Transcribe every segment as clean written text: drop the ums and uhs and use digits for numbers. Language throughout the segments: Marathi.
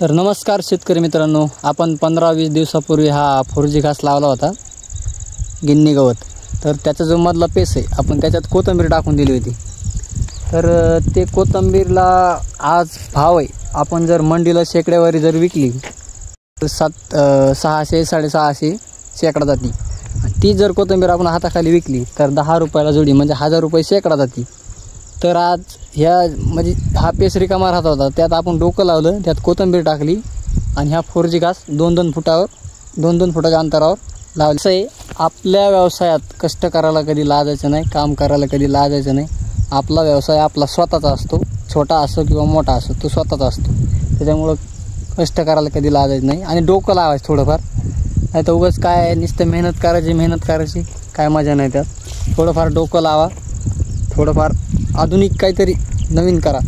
तर नमस्कार शेतकरी मित्रांनो, आपण 15-20 दिवसापूर्वी हा 4G घास लावला होता, गिन्नी गवत. तर त्याचा जो मधला पेस आहे आपण त्याच्यात कोथिंबीर टाकून दिली होती. तर ते कोथिंबीरला आज भाव आहे. आपण जर मंडीला शेकड्यावरी जर विकली तर 600-650 शेकडा जाती. ती जर कोथिंबीर आपण हाताखाली विकली तर 10 रुपयाला जोडी, म्हणजे 1000 रुपये शेकडा जाती. तर आज ह्या म्हणजे हा पेस रिकामा राहत होता, त्यात आपण डोकं लावलं, त्यात कोथिंबीर टाकली आणि ह्या 4G घास 2-2 फुटाच्या अंतरावर लावलं. असं आहे, आपल्या व्यवसायात कष्ट करायला कधी लाजायचं नाही, काम करायला कधी लाजायचं नाही. आपला व्यवसाय आपला स्वतःचा असतो, छोटा असो किंवा मोठा असो, तो स्वतःचा असतो. त्याच्यामुळं कष्ट करायला कधी लाजायचं नाही आणि डोकं लावायचं थोडंफार. नाही तर उगाच काय नुसतं मेहनत करायची काय मजा नाही त्यात. थोडंफार डोकं लावा, थोडंफार आधुनिक काहीतरी नवीन करा.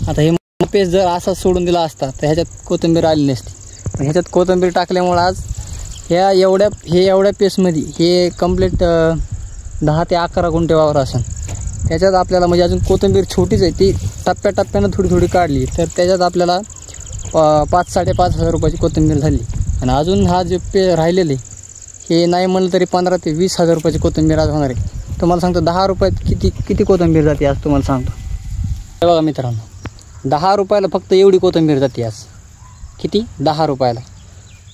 आता हे पेस जर असा सोडून दिला असता तर ह्याच्यात कोथिंबीर आली नसती. पण ह्याच्यात कोथिंबीर टाकल्यामुळं आज एवढ्या पेसमध्ये हे कंप्लीट 10 ते 11 गुंठे वावर असेल. त्याच्यात आपल्याला म्हणजे अजून कोथिंबीर छोटीच आहे, ती टप्प्याटप्प्यानं थोडी काढली तर त्याच्यात आपल्याला 5-5.5 हजार रुपयाची कोथिंबीर झाली. आणि अजून हा जे राहिलेले हे नाही म्हणलं तरी 15 ते 20 हजार रुपयाची कोथिंबीर आज होणार आहे. तुम्हाला सांगतो 10 रुपयात किती कोथिंबीर जाते आज तुम्हाला सांगतो. हे बघा मित्रांनो, 10 रुपयाला फक्त एवढी कोथिंबीर जाते आज. किती? 10 रुपयाला.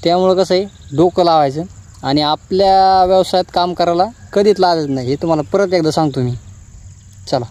त्यामुळं कसं आहे, डोकं लावायचं आणि आपल्या व्यवसायात काम करायला कधीच लागायचं नाही. हे तुम्हाला परत एकदा सांगतो मी. चला.